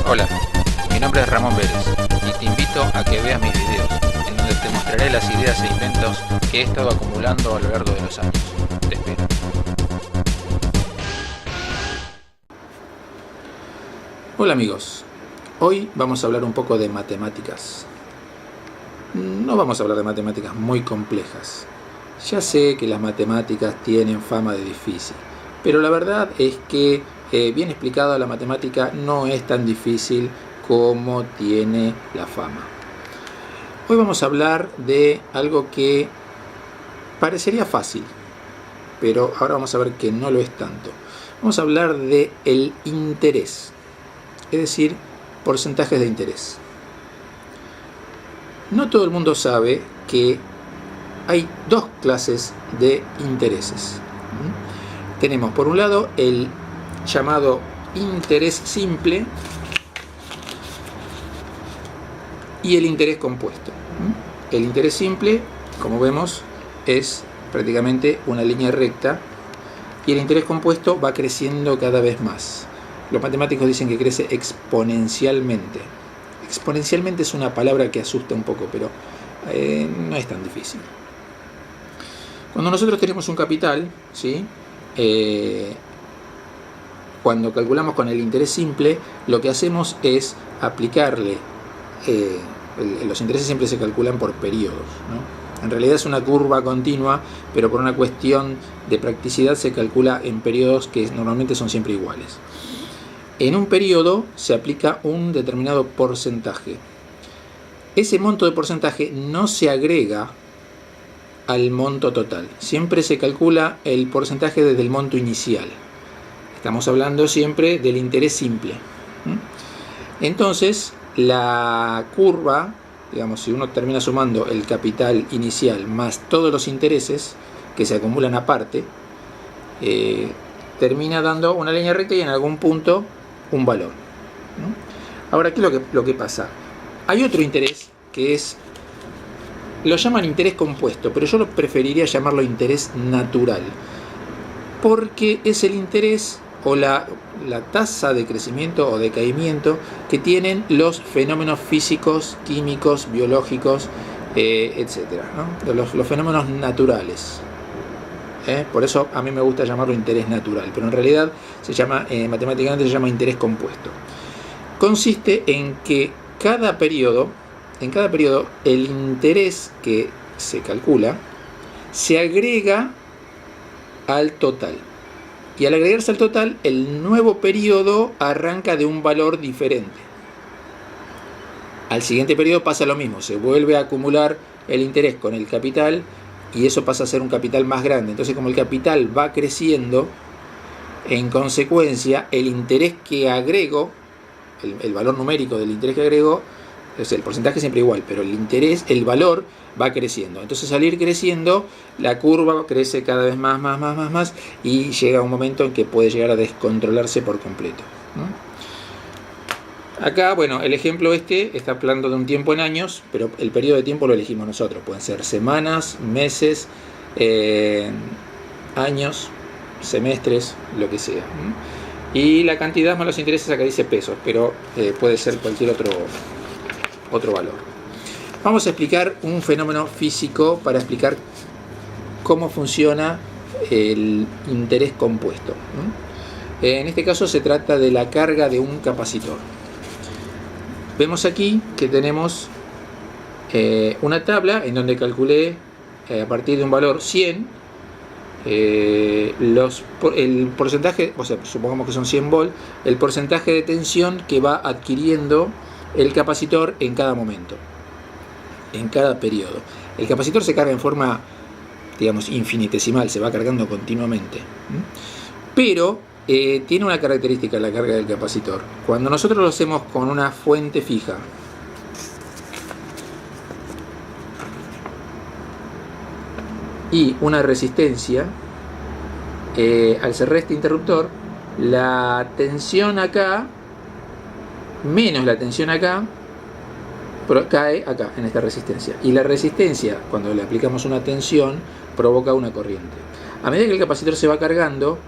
Hola, mi nombre es Ramón Vélez y te invito a que veas mis videos, en donde te mostraré las ideas e inventos que he estado acumulando a lo largo de los años. Te espero. Hola amigos, hoy vamos a hablar un poco de matemáticas. No vamos a hablar de matemáticas muy complejas. Ya sé que las matemáticas tienen fama de difícil, pero la verdad es que bien explicado, la matemática no es tan difícil como tiene la fama. Hoy vamos a hablar de algo que parecería fácil, pero ahora vamos a ver que no lo es tanto. Vamos a hablar de el interés, es decir, porcentajes de interés. No todo el mundo sabe que hay dos clases de intereses. Tenemos por un lado el llamado interés simple y el interés compuesto. El interés simple, como vemos, es prácticamente una línea recta, y el interés compuesto va creciendo cada vez más. Los matemáticos dicen que crece exponencialmente. Exponencialmente es una palabra que asusta un poco, pero no es tan difícil. Cuando nosotros tenemos un capital, ¿sí? Cuando calculamos con el interés simple, lo que hacemos es aplicarle, los intereses siempre se calculan por periodos, ¿no? En realidad es una curva continua, pero por una cuestión de practicidad se calcula en periodos que normalmente son siempre iguales. En un periodo se aplica un determinado porcentaje. Ese monto de porcentaje no se agrega al monto total. Siempre se calcula el porcentaje desde el monto inicial. Estamos hablando siempre del interés simple. Entonces, la curva, digamos, si uno termina sumando el capital inicial más todos los intereses que se acumulan aparte, termina dando una línea recta y en algún punto un valor. Ahora, ¿qué es lo que pasa? Hay otro interés que es, lo llaman interés compuesto, pero yo preferiría llamarlo interés natural, porque es el interés o la tasa de crecimiento o decaimiento que tienen los fenómenos físicos, químicos, biológicos, etc., ¿no? Los fenómenos naturales. Por eso a mí me gusta llamarlo interés natural, pero en realidad se llama, matemáticamente se llama interés compuesto. Consiste en que en cada periodo el interés que se calcula se agrega al total. Y al agregarse al total, el nuevo periodo arranca de un valor diferente. Al siguiente periodo pasa lo mismo, se vuelve a acumular el interés con el capital y eso pasa a ser un capital más grande. Entonces, como el capital va creciendo, en consecuencia, el interés que agrego, el valor numérico del interés que agrego, es el porcentaje siempre igual, pero el valor va creciendo. Entonces, al ir creciendo, la curva crece cada vez más y llega a un momento en que puede llegar a descontrolarse por completo, ¿no? Acá, bueno, el ejemplo está hablando de un tiempo en años, pero el periodo de tiempo lo elegimos nosotros. Pueden ser semanas, meses, años, semestres, lo que sea. Y la cantidad más los intereses, acá dice pesos, pero puede ser cualquier otro valor. Vamos a explicar un fenómeno físico para explicar cómo funciona el interés compuesto. En este caso se trata de la carga de un capacitor. Vemos aquí que tenemos una tabla en donde calculé a partir de un valor 100 el porcentaje, o sea, supongamos que son 100 volts, el porcentaje de tensión que va adquiriendo el capacitor en cada momento. en cada periodo. El capacitor se carga en forma, digamos, infinitesimal, se va cargando continuamente. Pero tiene una característica la carga del capacitor. Cuando nosotros lo hacemos con una fuente fija, y una resistencia, al cerrar este interruptor, la tensión acá menos la tensión acá cae acá en esta resistencia, y la resistencia, cuando le aplicamos una tensión, provoca una corriente. A medida que el capacitor se va cargando,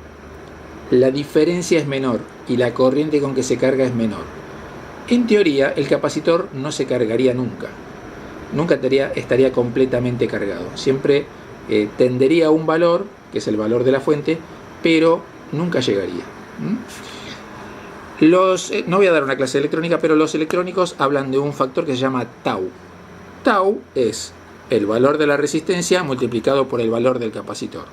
la diferencia es menor y la corriente con que se carga es menor. En teoría, el capacitor no se cargaría nunca estaría completamente cargado, siempre tendería a un valor, que es el valor de la fuente, pero nunca llegaría. No voy a dar una clase de electrónica, pero los electrónicos hablan de un factor que se llama tau. Tau es el valor de la resistencia multiplicado por el valor del capacitor.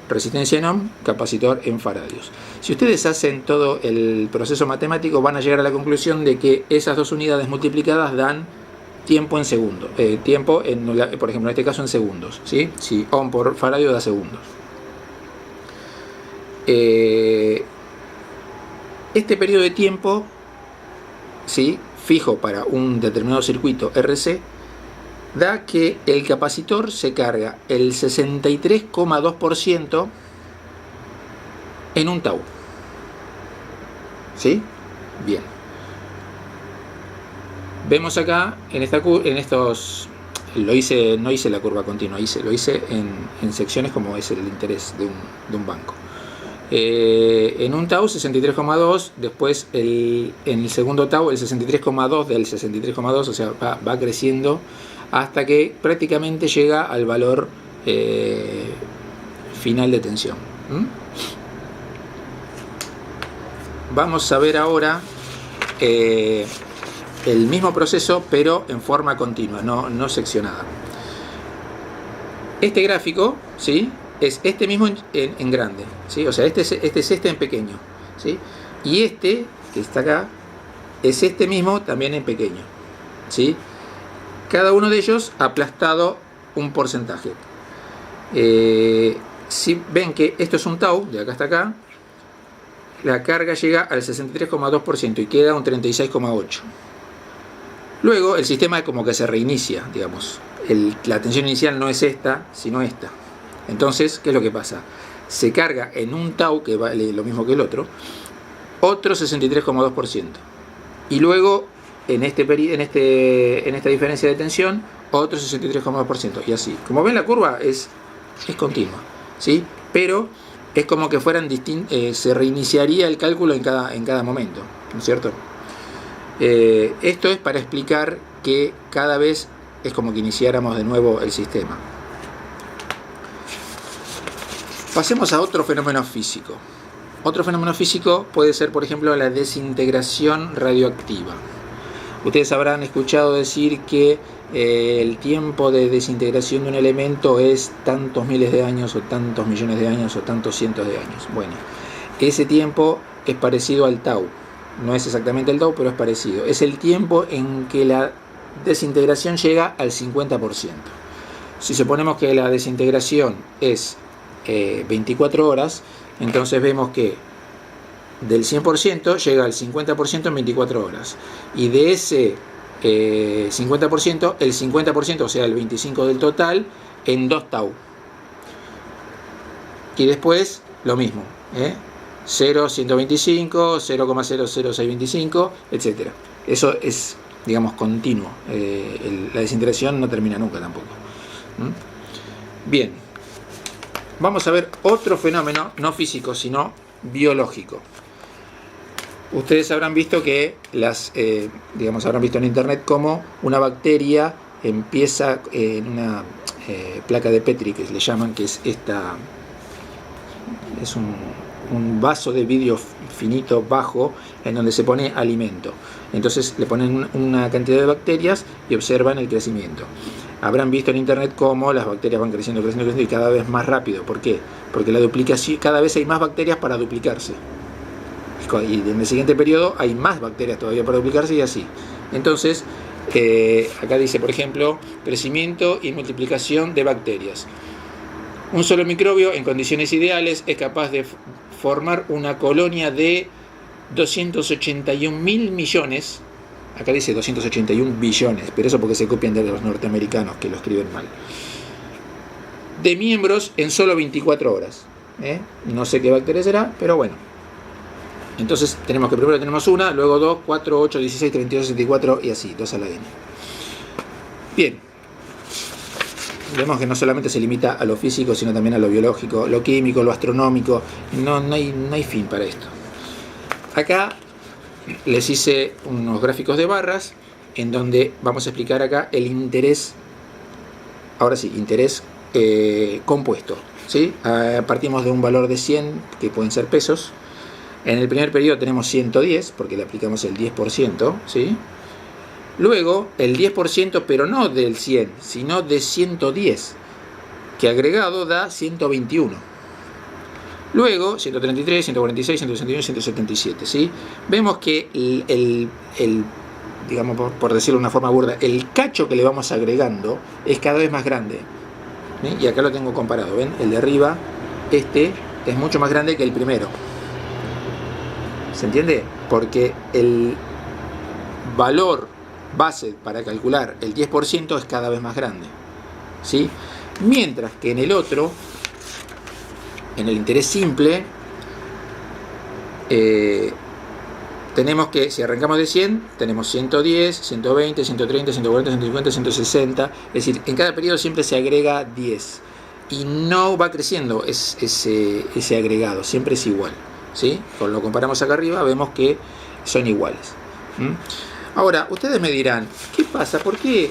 Resistencia en ohm, capacitor en faradios. Si ustedes hacen todo el proceso matemático, van a llegar a la conclusión de que esas dos unidades multiplicadas dan tiempo en segundos. Por ejemplo, en este caso en segundos, ¿sí? Si ohm por faradio da segundos. Este periodo de tiempo, ¿sí?, fijo para un determinado circuito RC, da que el capacitor se carga el 63,2% en un tau. ¿Sí? Bien. Vemos acá, no hice la curva continua, lo hice en secciones como es el interés de un banco. En un tau 63,2, después en el segundo tau el 63,2 del 63,2, o sea, va creciendo hasta que prácticamente llega al valor final de tensión. Vamos a ver ahora el mismo proceso, pero en forma continua, no seccionada. Este gráfico, ¿sí?, es este mismo en grande, ¿sí? O sea, este es este en pequeño, ¿sí? Y este, que está acá, es este mismo también en pequeño, ¿sí? Cada uno de ellos aplastado un porcentaje. Si ven que esto es un tau, de acá hasta acá, la carga llega al 63,2% y queda un 36,8%. Luego el sistema como que se reinicia, digamos. La tensión inicial no es esta, sino esta. Entonces, ¿qué es lo que pasa? Se carga en un tau, que vale lo mismo que el otro, otro 63,2%. Y luego, en esta diferencia de tensión, otro 63,2%. Y así. Como ven, la curva es continua, ¿sí? Pero es como que fueran se reiniciaría el cálculo en cada momento, ¿no es cierto? Esto es para explicar que cada vez es como que iniciáramos de nuevo el sistema. Pasemos a otro fenómeno físico. Otro fenómeno físico puede ser, por ejemplo, la desintegración radioactiva. Ustedes habrán escuchado decir que el tiempo de desintegración de un elemento es tantos miles de años, o tantos millones de años, o tantos cientos de años. Bueno, ese tiempo es parecido al tau. No es exactamente el tau, pero es parecido. Es el tiempo en que la desintegración llega al 50%. Si suponemos que la desintegración es 24 horas, entonces vemos que del 100% llega al 50% en 24 horas. Y de ese 50%, el 50%, o sea, el 25% del total, en 2 tau. Y después lo mismo, 0,125, 0,00625, etc. Eso es, digamos, continuo. La desintegración no termina nunca tampoco. Bien. Vamos a ver otro fenómeno, no físico, sino biológico. Ustedes habrán visto que habrán visto en internet cómo una bacteria empieza en una placa de Petri, que le llaman, que es un vaso de vidrio finito bajo en donde se pone alimento. Entonces le ponen una cantidad de bacterias y observan el crecimiento. Habrán visto en internet cómo las bacterias van creciendo y cada vez más rápido. ¿Por qué? Porque la duplicación, cada vez hay más bacterias para duplicarse. Y en el siguiente periodo hay más bacterias todavía para duplicarse y así. Entonces, Acá dice, por ejemplo, crecimiento y multiplicación de bacterias. Un solo microbio en condiciones ideales es capaz de formar una colonia de 281.000 millones. Acá dice 281 billones, pero eso porque se copian de los norteamericanos que lo escriben mal. De miembros en solo 24 horas. No sé qué bacteria será, pero bueno. Entonces tenemos que primero tenemos una, luego 2, 4, 8, 16, 32, 64 y así, 2 a la n. Bien. Vemos que no solamente se limita a lo físico, sino también a lo biológico, lo químico, lo astronómico. No hay fin para esto. Acá les hice unos gráficos de barras en donde vamos a explicar acá el interés, ahora sí, interés compuesto, ¿sí? Partimos de un valor de 100 que pueden ser pesos. En el primer periodo tenemos 110 porque le aplicamos el 10%, ¿sí? Luego el 10%, pero no del 100, sino de 110, que agregado da 121. Luego, 133, 146, 161, 177, ¿sí? Vemos que digamos, por decirlo de una forma burda, el cacho que le vamos agregando es cada vez más grande. ¿Sí? Y acá lo tengo comparado, ¿ven? El de arriba, es mucho más grande que el primero. ¿Se entiende? Porque el valor base para calcular el 10% es cada vez más grande, ¿sí? Mientras que en el otro, en el interés simple, tenemos que, si arrancamos de 100, tenemos 110, 120, 130, 140, 150, 160. Es decir, en cada periodo siempre se agrega 10. Y no va creciendo ese agregado, siempre es igual, ¿sí? Cuando lo comparamos acá arriba, vemos que son iguales. Ahora, ustedes me dirán, ¿qué pasa? ¿Por qué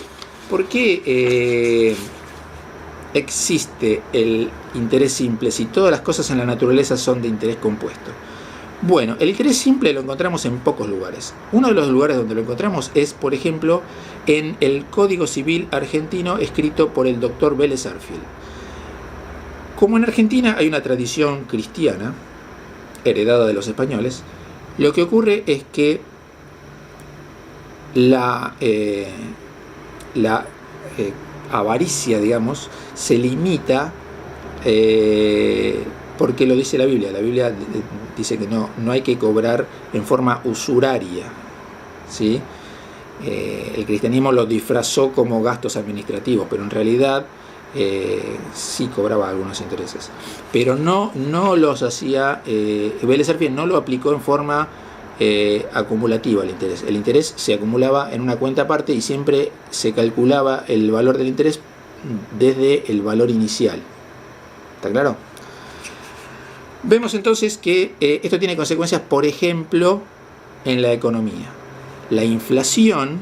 existe el interés simple si todas las cosas en la naturaleza son de interés compuesto? Bueno, el interés simple lo encontramos en pocos lugares. Uno de los lugares donde lo encontramos es, por ejemplo, en el Código Civil argentino escrito por el doctor Vélez Arfield. Como en Argentina hay una tradición cristiana heredada de los españoles, lo que ocurre es que la avaricia, digamos, se limita porque lo dice la Biblia. La Biblia dice que no hay que cobrar en forma usuraria, ¿sí? El cristianismo lo disfrazó como gastos administrativos, pero en realidad sí cobraba algunos intereses, pero no los hacía. Vélez Arfield no lo aplicó en forma acumulativa. El interés se acumulaba en una cuenta aparte y siempre se calculaba el valor del interés desde el valor inicial. ¿Está claro? Vemos entonces que esto tiene consecuencias, por ejemplo, en la economía. La inflación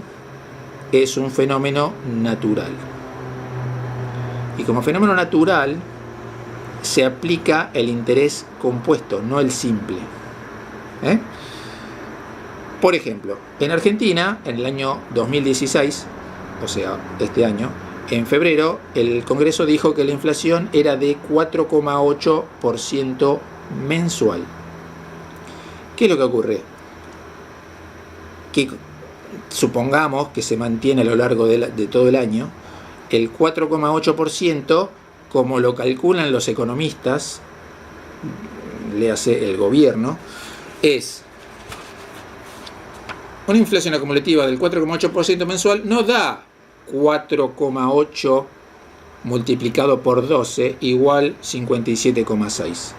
es un fenómeno natural. Y como fenómeno natural se aplica el interés compuesto, no el simple. Por ejemplo, en Argentina, en el año 2016, o sea, este año, en febrero, el Congreso dijo que la inflación era de 4,8% mensual. ¿Qué es lo que ocurre? Que supongamos que se mantiene a lo largo de todo el año, el 4,8%, como lo calculan los economistas, le hace el gobierno, es una inflación acumulativa del 4,8% mensual, no da 4,8 multiplicado por 12 igual 57,6.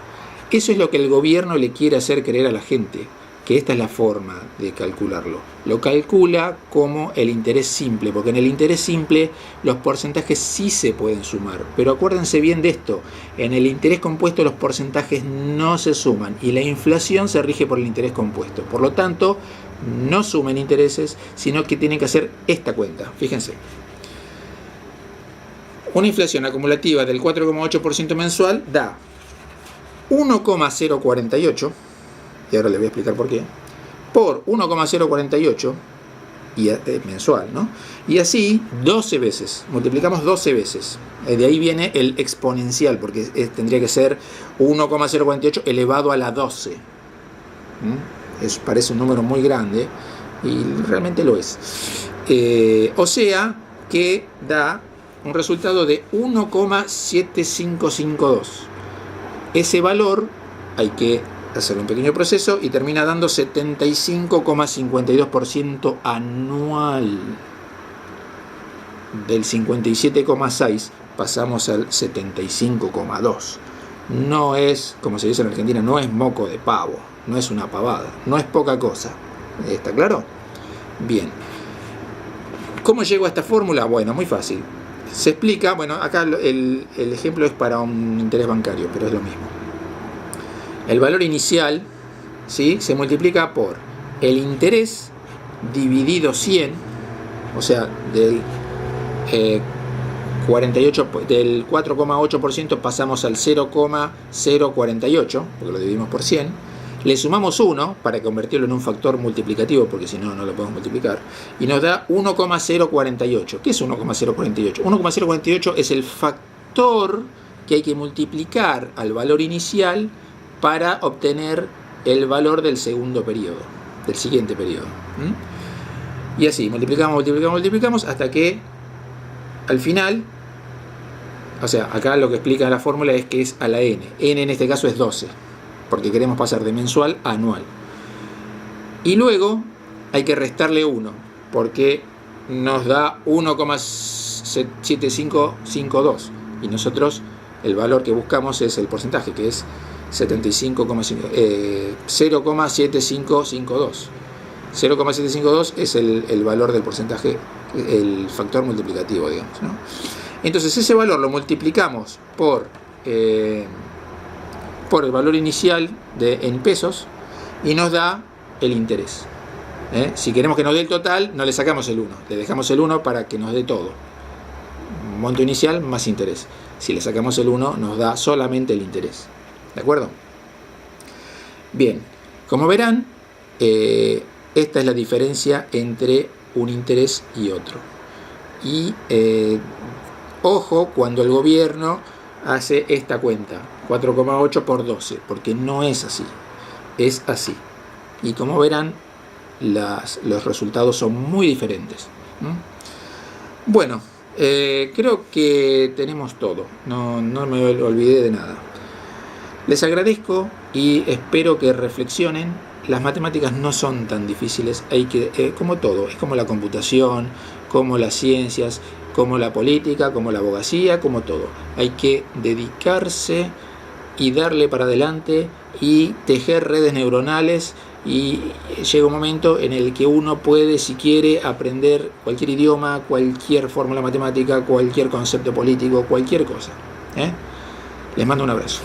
Eso es lo que el gobierno le quiere hacer creer a la gente, que esta es la forma de calcularlo. Lo calcula como el interés simple, porque en el interés simple los porcentajes sí se pueden sumar. Pero acuérdense bien de esto, en el interés compuesto los porcentajes no se suman y la inflación se rige por el interés compuesto. Por lo tanto, no sumen intereses, sino que tienen que hacer esta cuenta. Fíjense. Una inflación acumulativa del 4,8% mensual da 1,048, y ahora les voy a explicar por qué, por 1,048 mensual, ¿no? Y así 12 veces, multiplicamos 12 veces. De ahí viene el exponencial, porque tendría que ser 1,048 elevado a la 12. Parece un número muy grande, y realmente lo es. O sea que da un resultado de 1,7552. Ese valor hay que hacer un pequeño proceso y termina dando 75,52% anual. Del 57,6 pasamos al 75,2. No es, como se dice en Argentina, no es moco de pavo, no es una pavada, no es poca cosa. ¿Está claro? Bien. ¿Cómo llego a esta fórmula? Bueno, muy fácil. Se explica, bueno, acá el ejemplo es para un interés bancario, pero es lo mismo. El valor inicial, ¿sí?, se multiplica por el interés dividido 100, o sea, del 4,8% pasamos al 0,048, porque lo dividimos por 100. Le sumamos 1 para convertirlo en un factor multiplicativo, porque si no, no lo podemos multiplicar. Y nos da 1,048. ¿Qué es 1,048? 1,048 es el factor que hay que multiplicar al valor inicial para obtener el valor del segundo periodo, del siguiente periodo. Y así, multiplicamos hasta que al final, o sea, acá lo que explica la fórmula es que es a la n. N en este caso es 12. Porque queremos pasar de mensual a anual. Y luego hay que restarle 1, porque nos da 1,7552. Y nosotros el valor que buscamos es el porcentaje, que es 0,7552. 0,752 es el valor del porcentaje, el factor multiplicativo, digamos, ¿no? Entonces ese valor lo multiplicamos por el valor inicial en pesos y nos da el interés. Si queremos que nos dé el total, no le sacamos el 1, le dejamos el 1 para que nos dé todo. Monto inicial más interés. Si le sacamos el 1, nos da solamente el interés. ¿De acuerdo? Bien, como verán, esta es la diferencia entre un interés y otro. Y ojo cuando el gobierno hace esta cuenta, 4,8 por 12, porque no es así, es así. Y como verán, los resultados son muy diferentes. Bueno, creo que tenemos todo, no me olvidé de nada. Les agradezco y espero que reflexionen. Las matemáticas no son tan difíciles, hay que, como todo, es como la computación, como las ciencias, como la política, como la abogacía, como todo. Hay que dedicarse y darle para adelante y tejer redes neuronales, y llega un momento en el que uno puede, si quiere, aprender cualquier idioma, cualquier fórmula matemática, cualquier concepto político, cualquier cosa. Les mando un abrazo.